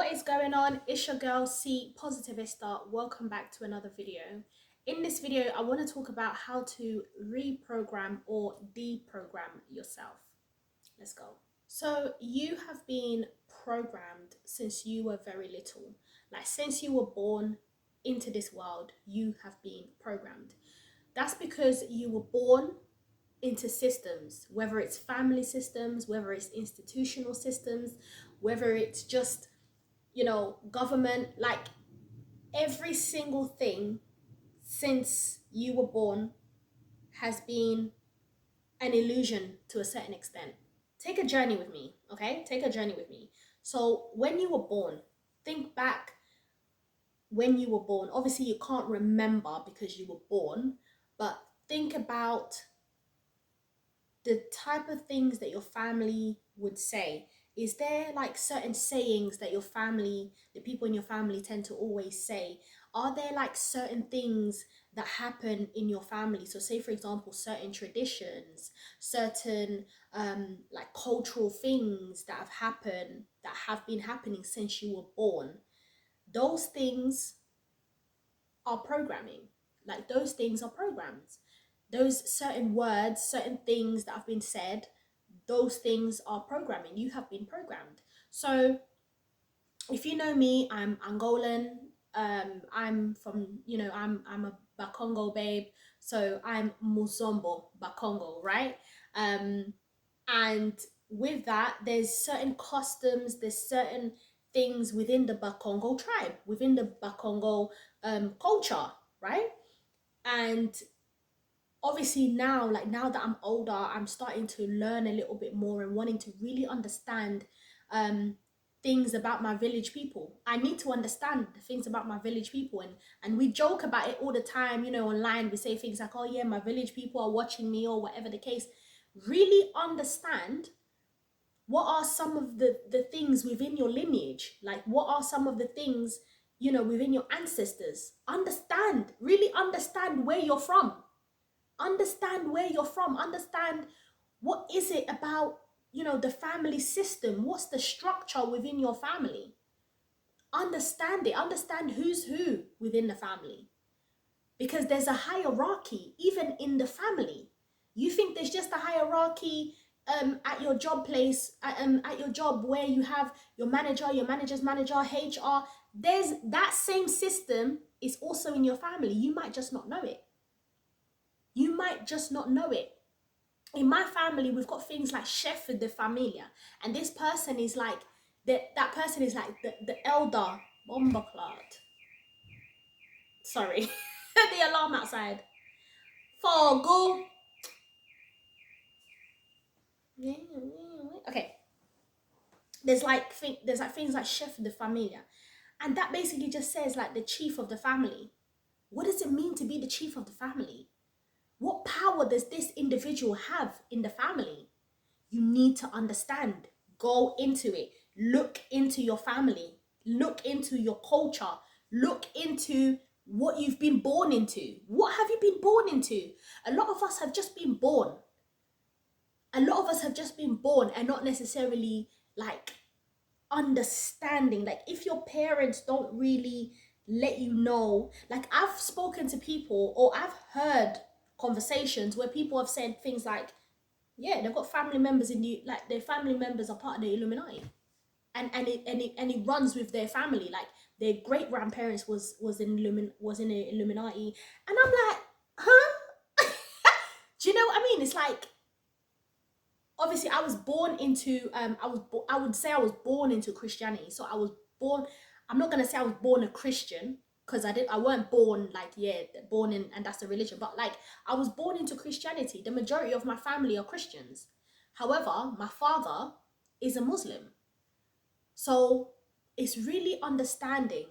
What is going on? It's your girl C-Positivista. Welcome back to another video. In this video, I want to talk about how to reprogram or deprogram yourself. Let's go. So you have been programmed since you were very little. Like since you were born into this world, you have been programmed. That's because you were born into systems, whether it's family systems, whether it's institutional systems, whether it's just government, like every single thing since you were born has been an illusion to a certain extent. Take a journey with me, okay? Take a journey with me. So when you were born, think back when you were born. Obviously, you can't remember because you were born, but think about the type of things that your family would say. Is there like certain sayings that the people in your family tend to always say? Are there like certain things that happen in your family? So say for example, certain traditions, certain like cultural things that have been happening since you were born. Those things are programming. Like those things are programs. Those certain words, certain things that have been said, those things are programming. You have been programmed. So if you know me, I'm Angolan. I'm from, I'm a Bakongo babe. So I'm Muzombo Bakongo, right? And with that, there's certain customs, there's certain things within the Bakongo tribe, within the Bakongo culture, right? And obviously now that I'm older, I'm starting to learn a little bit more and wanting to really understand things about my village people. I need to understand the things about my village people, and we joke about it all the time, online. We say things like, oh yeah, my village people are watching me, or whatever the case. Really understand what are some of the things within your lineage, like what are some of the things within your ancestors. Really understand where you're from. Understand where you're from. Understand what is it about the family system. What's the structure within your family? Understand it. Understand who's who within the family, because there's a hierarchy even in the family. You think there's just a hierarchy at your job place, at your job, where you have your manager, your manager's manager, HR. There's that same system is also in your family. You might just not know it. You might just not know it. In my family, we've got things like chef de familia, and this person is like that person is like the elder bomber clot. Sorry, the alarm outside. For go. Okay. There's like things like chef de familia, and that basically just says like the chief of the family. What does it mean to be the chief of the family? What power does this individual have in the family? You need to understand. Go into it. Look into your family. Look into your culture. Look into what you've been born into. What have you been born into? A lot of us have just been born. A lot of us have just been born and not necessarily like understanding. Like if your parents don't really let you know, like I've spoken to people, or I've heard conversations where people have said things like, yeah, they've got family members in the, like their family members are part of the Illuminati, and it runs with their family. Like their great grandparents was in the Illuminati, and I'm like, huh? Do you know what I mean? It's like, obviously I was born into I would say I was born into Christianity. So I was born, I'm not gonna say I was born a Christian, because I weren't born like, yeah, born in and that's the religion, but like I was born into Christianity. The majority of my family are Christians. However, my father is a Muslim. So it's really understanding,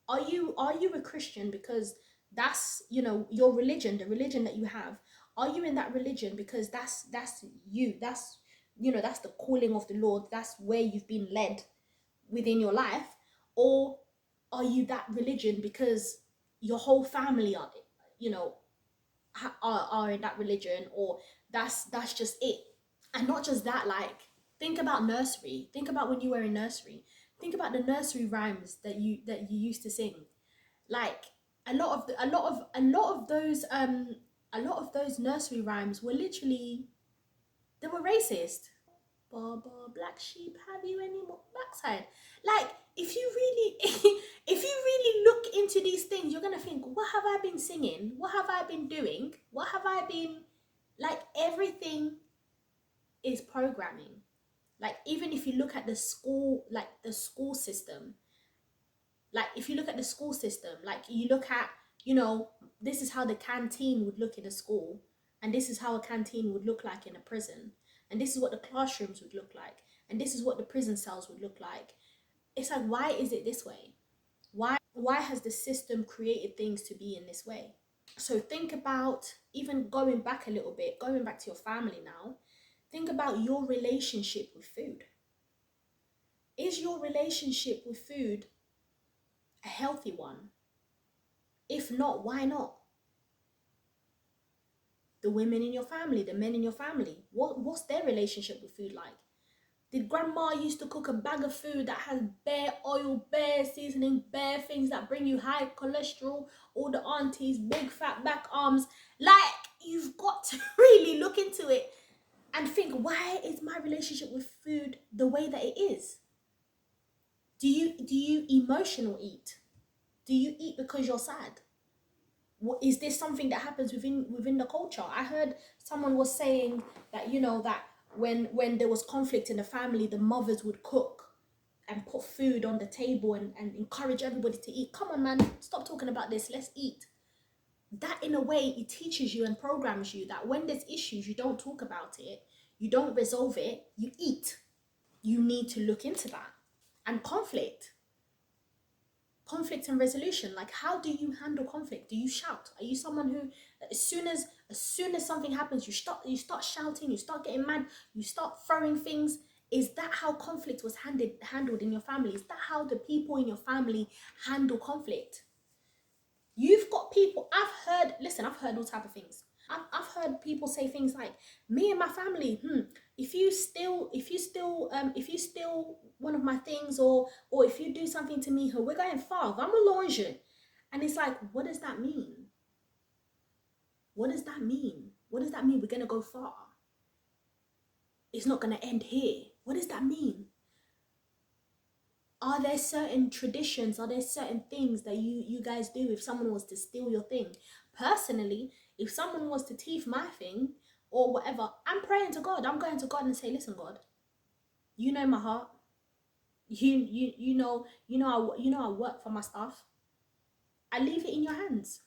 are you a Christian because that's your religion, the religion that you have? Are you in that religion because that's you, that's that's the calling of the Lord, that's where you've been led within your life? Or are you that religion because your whole family are are in that religion, or that's just it? And not just that, like think about nursery, think about when you were in nursery, Think about the nursery rhymes that you used to sing. Like a lot of those nursery rhymes were literally, they were racist. Baba, black sheep, have you any more backside? Like, if you really, if you really look into these things, you're gonna think, what have I been singing? What have I been doing? What have I been, like, everything is programming. Like, even if you look at the school, like the school system, like if you look at the school system, like you look at, you know, this is how the canteen would look in a school, and this is how a canteen would look like in a prison, and this is what the classrooms would look like, and this is what the prison cells would look like. It's like, why is it this way? Why has the system created things to be in this way? So think about, even going back a little bit, going back to your family now, think about your relationship with food. Is your relationship with food a healthy one? If not, why not? The women in your family, the men in your family, what's their relationship with food like? Did grandma used to cook a bag of food that has bare oil, bare seasoning, bare things that bring you high cholesterol? All the aunties, big fat back arms. Like, you've got to really look into it and think, why is my relationship with food the way that it is? Do you emotional eat? Do you eat because you're sad? Is this something that happens within the culture? I heard someone was saying that, you know, that when there was conflict in the family, the mothers would cook and put food on the table and encourage everybody to eat. Come on, man, stop talking about this, let's eat. That, in a way, it teaches you and programs you that when there's issues, you don't talk about it, you don't resolve it, you eat. You need to look into that. And conflict and resolution, like, how do you handle conflict? Do you shout? Are you someone who, as soon as something happens, you start shouting, you start getting mad, you start throwing things? Is that how conflict was handled in your family? Is that how the people in your family handle conflict? You've got people, I've heard all type of things. I've heard people say things like, me and my family, if you steal one of my things, or if you do something to me, we're going far, I'm a langer. And it's like, what does that mean? What does that mean? What does that mean? We're gonna go far. It's not gonna end here. What does that mean? Are there certain traditions? Are there certain things that you guys do if someone was to steal your thing? Personally, if someone was to thief my thing or whatever, I'm praying to God. I'm going to God and say, listen, God, you know my heart. You know I work for my stuff. I leave it in your hands.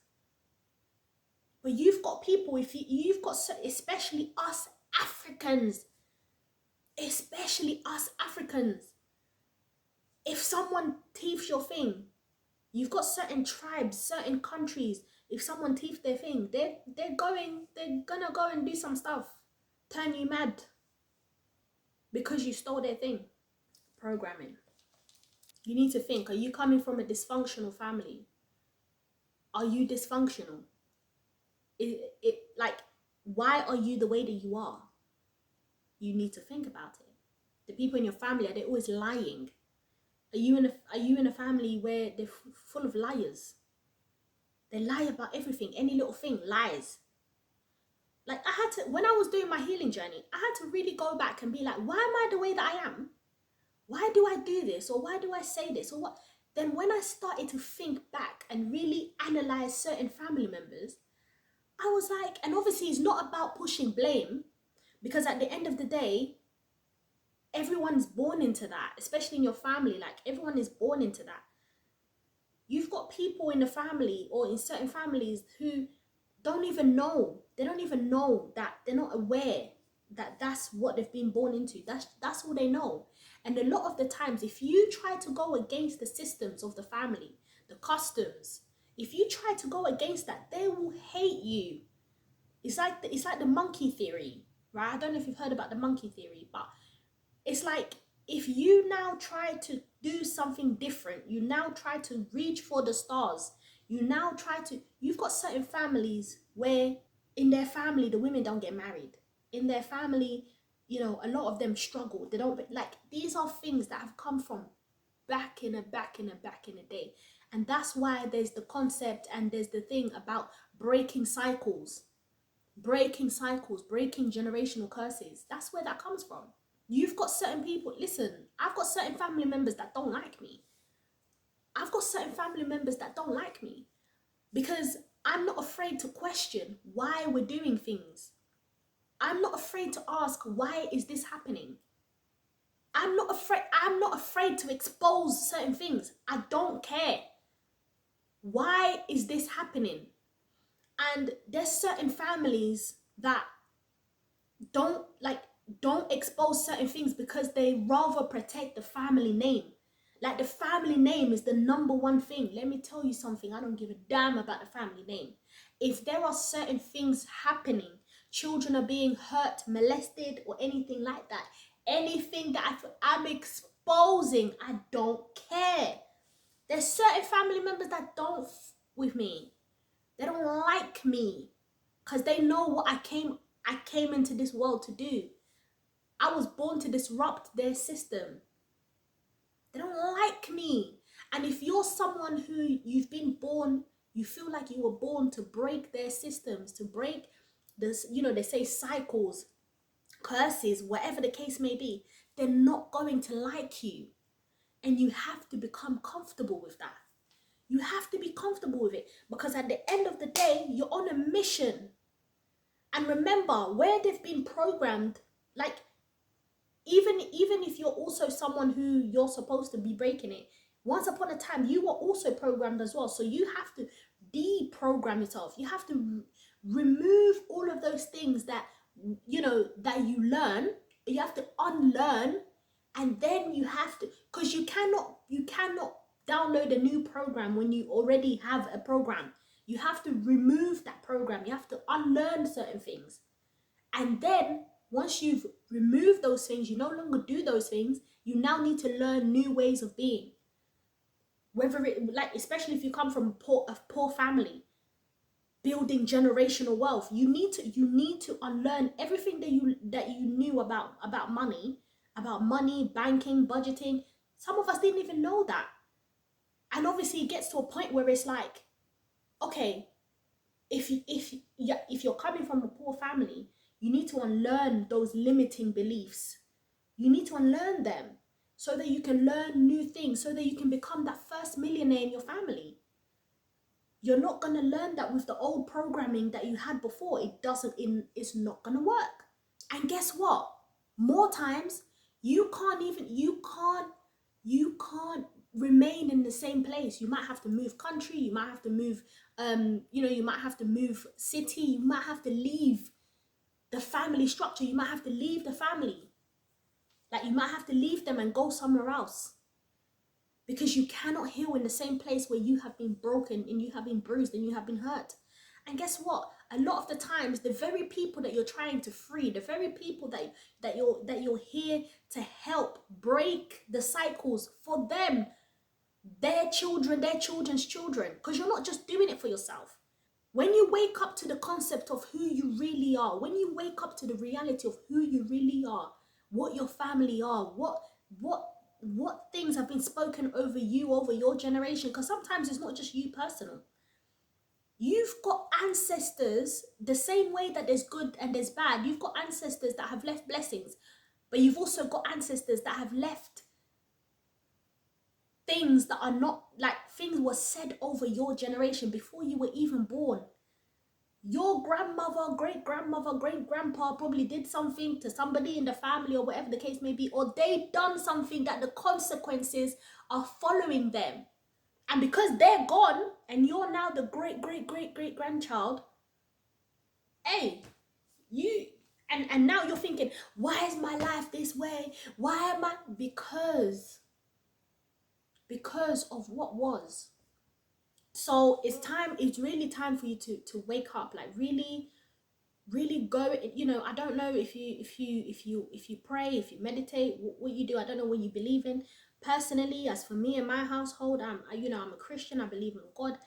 But you've got people, you've got, especially us Africans, if someone thieves your thing, you've got certain tribes, certain countries, if someone thieves their thing, they're gonna go and do some stuff, turn you mad because you stole their thing. Programming. You need to think, are you coming from a dysfunctional family? Are you dysfunctional? It like, why are you the way that you are? You need to think about it. The people in your family, are they always lying? Are you in a family where they're full of liars? They lie about everything, any little thing, lies. Like, I had to, when I was doing my healing journey, I had to really go back and be like, why am I the way that I am? Why do I do this? Or why do I say this? Or what? Then when I started to think back and really analyze certain family members, I was like, and obviously it's not about pushing blame, because at the end of the day, everyone's born into that, especially in your family. Like, everyone is born into that. You've got people in the family or in certain families who don't even know. They don't even know that, they're not aware that that's what they've been born into. That's all they know. And a lot of the times, if you try to go against the systems of the family, the customs, if you try to go against that, they will hate you. It's like the monkey theory, right? I don't know if you've heard about the monkey theory, but it's like, if you now try to do something different, you now try to reach for the stars, you've got certain families where in their family, the women don't get married. In their family, a lot of them struggle. They don't, like, these are things that have come from back in the day. And that's why there's the concept and there's the thing about breaking cycles, breaking generational curses. That's where that comes from. You've got certain people, listen, I've got certain family members that don't like me. I've got certain family members that don't like me because I'm not afraid to question why we're doing things. I'm not afraid to ask, why is this happening? I'm not afraid to expose certain things. I don't care. Why is this happening? And there's certain families that don't expose certain things because they rather protect the family name. Like, the family name is the number one thing. Let me tell you something, I don't give a damn about the family name. If there are certain things happening, children are being hurt, molested, or anything like that, anything that I'm exposing, I don't care. There's certain family members that don't with me. They don't like me because they know what I came into this world to do. I was born to disrupt their system. They don't like me. And if you're someone who you've been born, you feel like you were born to break their systems, to break this, they say cycles, curses, whatever the case may be, they're not going to like you. And you have to become comfortable with that. You have to be comfortable with it, because at the end of the day, you're on a mission. And remember, where they've been programmed, like, even if you're also someone who you're supposed to be breaking it, once upon a time you were also programmed as well. So you have to deprogram yourself. You have to remove all of those things that that you learn. You have to unlearn, and then you have to, because you cannot download a new program when you already have a program. You have to remove that program. You have to unlearn certain things, and then once you've removed those things, you no longer do those things. You now need to learn new ways of being. Whether it, like, especially if you come from a poor family, building generational wealth, you need to unlearn everything that you knew about money, banking, budgeting. Some of us didn't even know that. And obviously it gets to a point where it's like, okay, if you're coming from a poor family, you need to unlearn those limiting beliefs. You need to unlearn them so that you can learn new things, so that you can become that first millionaire in your family. You're not going to learn that with the old programming that you had before. It's not going to work. And guess what? More times, you can't remain in the same place. You might have to move country, you might have to move, you might have to move city, you might have to leave the family structure, you might have to leave the family. Like, you might have to leave them and go somewhere else, because you cannot heal in the same place where you have been broken and you have been bruised and you have been hurt. And guess what? A lot of the times, the very people that you're trying to free, the very people that you're here to help break the cycles for them, their children, their children's children, because you're not just doing it for yourself. When you wake up to the concept of who you really are, when you wake up to the reality of who you really are, what your family are, what things have been spoken over you, over your generation, because sometimes it's not just you personal. You've got ancestors, the same way that there's good and there's bad. You've got ancestors that have left blessings, but you've also got ancestors that have left things that are not, like, things were said over your generation before you were even born. Your grandmother, great-grandmother, great-grandpa probably did something to somebody in the family, or whatever the case may be, or they've done something that the consequences are following them. And because they're gone and you're now the great-great-great-great-grandchild, hey, you, and now you're thinking, why is my life this way? Why am I? Because of what was. So it's really time for you to wake up, like, really go. I don't know if you pray, if you meditate, what you do. I don't know what you believe in. Personally, as for me and my household, I'm a Christian. I believe in God.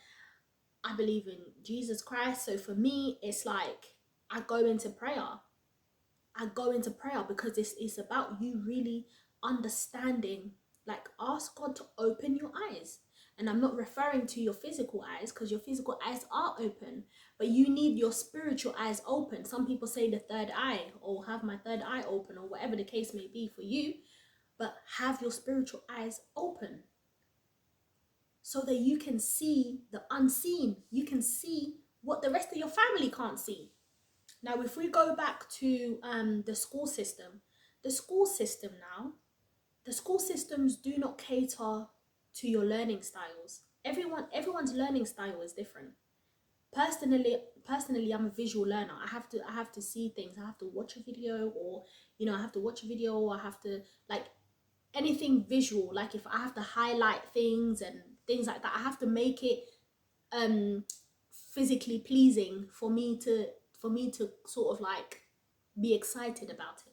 I believe in Jesus Christ. So for me, it's like, I go into prayer. because it's about you really understanding, Like, ask God to open your eyes. And I'm not referring to your physical eyes, because your physical eyes are open, but you need your spiritual eyes open. Some people say the third eye, or have my third eye open, or whatever the case may be for you, but have your spiritual eyes open so that you can see the unseen. You can see what the rest of your family can't see. Now, if we go back to the school system, the school system now, the school systems do not cater to your learning styles. Everyone's learning style is different. Personally, I'm a visual learner. I have to see things. I have to watch a video, or I have to watch a video, or I have to, like, anything visual. Like, if I have to highlight things and things like that, I have to make it physically pleasing for me to sort of like be excited about it.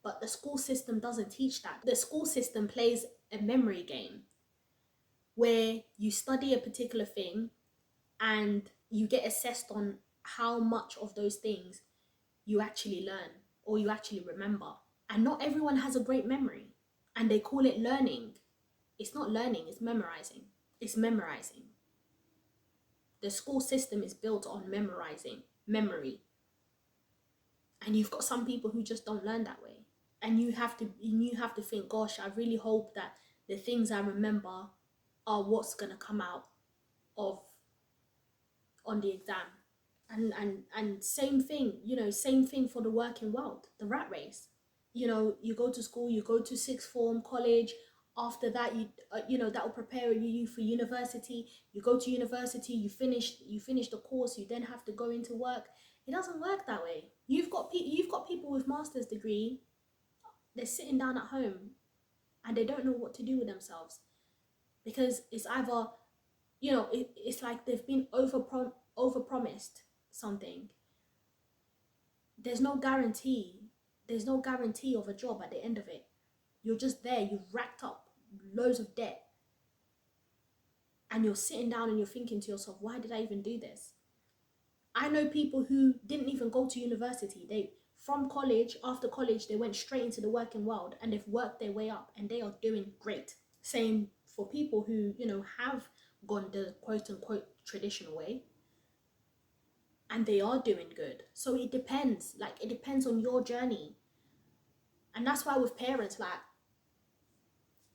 But the school system doesn't teach that. The school system plays a memory game where you study a particular thing and you get assessed on how much of those things you actually learn or you actually remember. And not everyone has a great memory, and they call it learning. It's not learning, it's memorizing. It's memorizing. The school system is built on memorizing, memory. And you've got some people who just don't learn that way. And you have to think, gosh, I really hope that the things I remember are what's gonna come out of on the exam. And same thing, same thing for the working world, the rat race. You go to school, you go to sixth form, college. After that, that will prepare you for university. You go to university, you finish the course, you then have to go into work. It doesn't work that way. You've got people with master's degree. They're sitting down at home and they don't know what to do with themselves, because it's either, it's like they've been over promised something. There's no guarantee of a job at the end of it. You're just there, you've racked up loads of debt, and you're sitting down and you're thinking to yourself, why did I even do this? I know people who didn't even go to university. From college, after college, they went straight into the working world and they've worked their way up and they are doing great. Same for people who, have gone the quote unquote traditional way, and they are doing good. So it depends. Like, it depends on your journey. And that's why with parents, like,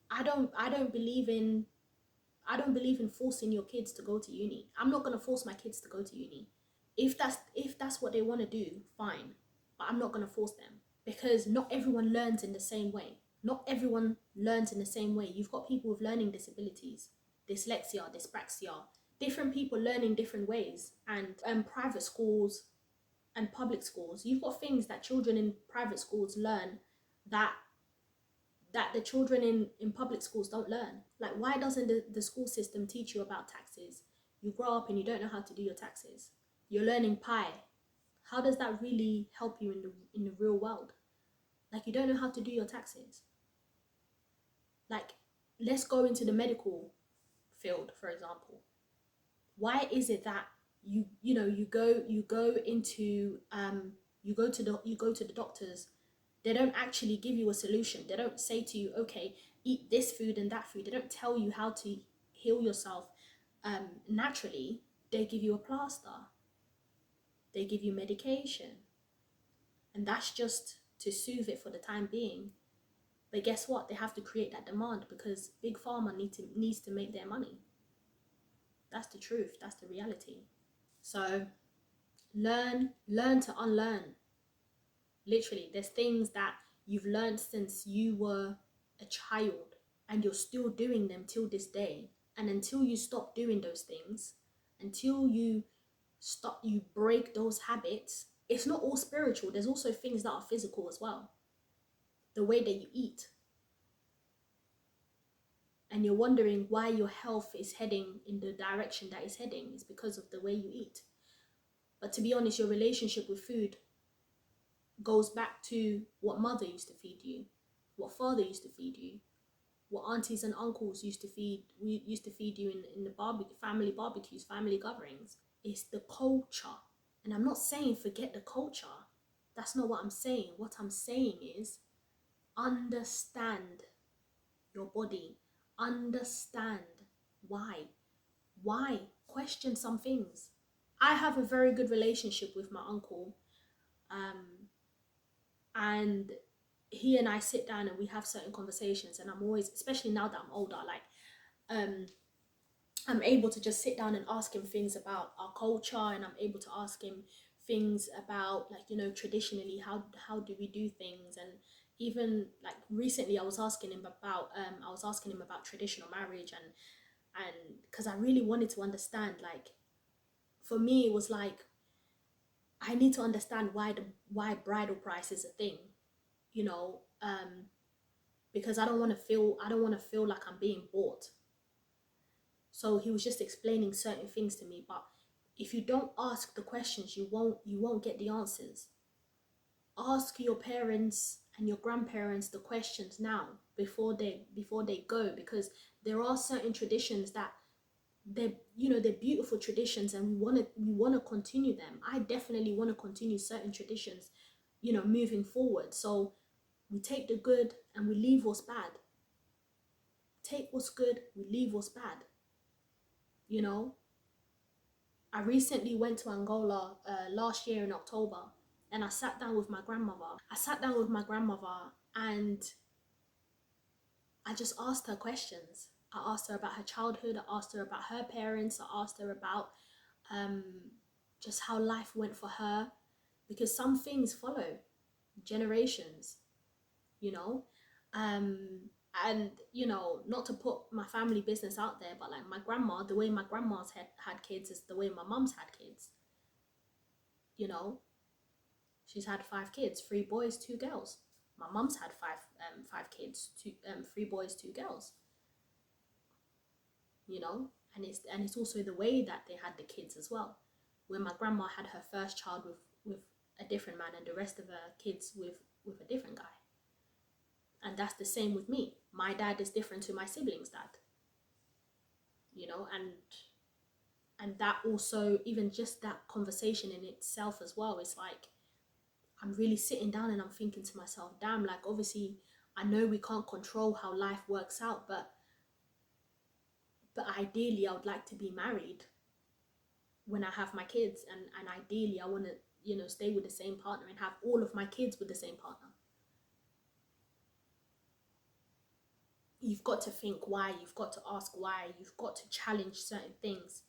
I don't believe in forcing your kids to go to uni. I'm not gonna force my kids to go to uni. If that's what they want to do, fine. But I'm not gonna force them, because not everyone learns in the same way. Not everyone learns in the same way. You've got people with learning disabilities, dyslexia, dyspraxia, different people learning different ways. And private schools and public schools, you've got things that children in private schools learn that the children in public schools don't learn. Like, why doesn't the school system teach you about taxes? You grow up and you don't know how to do your taxes. You're learning pi. How does that really help you in the real world? Like, you don't know how to do your taxes. Like, let's go into the medical field, for example. Why is it that you go to the doctors? They don't actually give you a solution. They don't say to you, okay, eat this food and that food. They don't tell you how to heal yourself naturally. They give you a plaster. They give you medication. And that's just to soothe it for the time being. But guess what? They have to create that demand because Big Pharma needs to make their money. That's the truth. That's the reality. So learn to unlearn. Literally, there's things that you've learned since you were a child and you're still doing them till this day. And until you stop doing those things, until you break those habits, it's not all spiritual. There's also things that are physical as well. The way that you eat. And you're wondering why your health is heading in the direction that it's heading. It's because of the way you eat. But to be honest, your relationship with food goes back to what mother used to feed you, what father used to feed you, what aunties and uncles used to feed you in the family barbecues, family gatherings. It's the culture. And I'm not saying forget the culture. That's not what I'm saying. What I'm saying is understand your body. Understand why. Why? Question some things. I have a very good relationship with my uncle, and he and I sit down and we have certain conversations, and I'm always, especially now that I'm older, like I'm able to just sit down and ask him things about our culture, and I'm able to ask him things about, like, you know, traditionally how do we do things. And even like recently I was asking him about traditional marriage, and because I really wanted to understand, like, for me it was like I need to understand why bridal price is a thing, you know, because I don't want to feel like I'm being bought. So he was just explaining certain things to me, but if you don't ask the questions, you won't get the answers. Ask your parents and your grandparents the questions now before they go, because there are certain traditions that they're beautiful traditions, and we want to continue them. I definitely want to continue certain traditions, moving forward. So we take the good and we leave what's bad. Take what's good, we leave what's bad. I recently went to Angola last year in October, and I sat down with my grandmother. And I just asked her questions. I asked her about her childhood. I asked her about her parents. I asked her about just how life went for her, because some things follow generations, you know. And not to put my family business out there, but like my grandma, the way my grandma's had kids is the way my mum's had kids. She's had 5 kids, 3 boys, 2 girls. My mum's had five kids, 3 boys, 2 girls. And it's also the way that they had the kids as well. When my grandma had her first child with a different man, and the rest of her kids with a different guy. And that's the same with me. My dad is different to my siblings' dad. And that also, even just that conversation in itself as well, is like, I'm really sitting down and I'm thinking to myself, damn, like, obviously I know we can't control how life works out, but ideally I would like to be married when I have my kids, and ideally I want to stay with the same partner and have all of my kids with the same partner. You've got to think why, you've got to ask why, you've got to challenge certain things.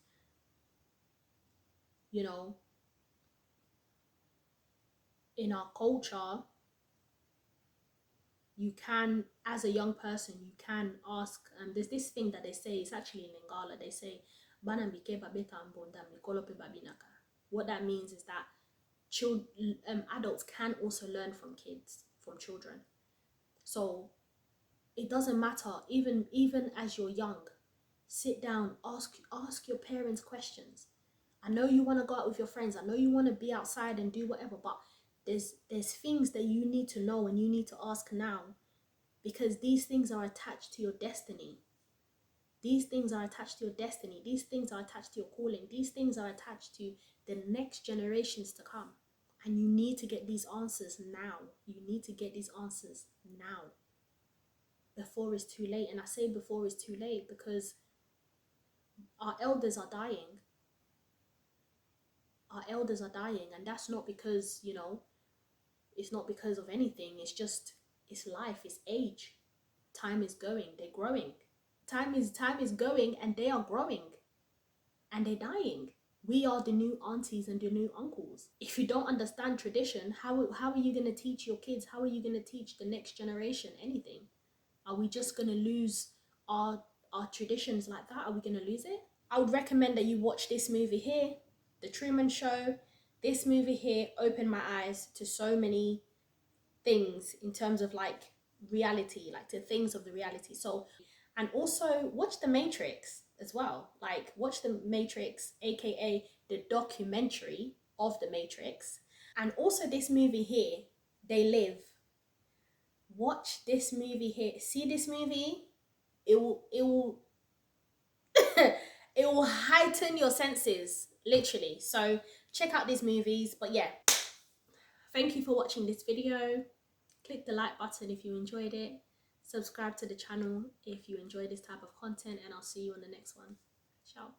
In our culture, you can, as a young person, you can ask, there's this thing that they say, it's actually in Lingala, they say, what that means is that adults can also learn from children. So it doesn't matter, even as you're young, sit down, ask your parents questions. I know you want to go out with your friends, I know you want to be outside and do whatever, but there's things that you need to know and you need to ask now, because these things are attached to your destiny. These things are attached to your destiny. These things are attached to your calling. These things are attached to the next generations to come. And you need to get these answers now. You need to get these answers now, before it's too late. And I say before it's too late because our elders are dying. Our elders are dying, and that's not because, it's not because of anything. It's just, it's life, it's age. Time is going, they're growing. Time is going, and they are growing, and they're dying. We are the new aunties and the new uncles. If you don't understand tradition, how are you going to teach your kids? How are you going to teach the next generation anything? Are we just going to lose our traditions like that? Are we going to lose it? I would recommend that you watch this movie here, The Truman Show. This movie here opened my eyes to so many things in terms of like reality, like to things of the reality. So, and also watch The Matrix as well. Like, watch The Matrix, aka the documentary of The Matrix. And also this movie here, They Live. Watch this movie here. See this movie? It will it will heighten your senses, literally. So check out these movies. But yeah, thank you for watching this video. Click the like button if you enjoyed it. Subscribe to the channel if you enjoy this type of content, and I'll see you on the next one. Ciao.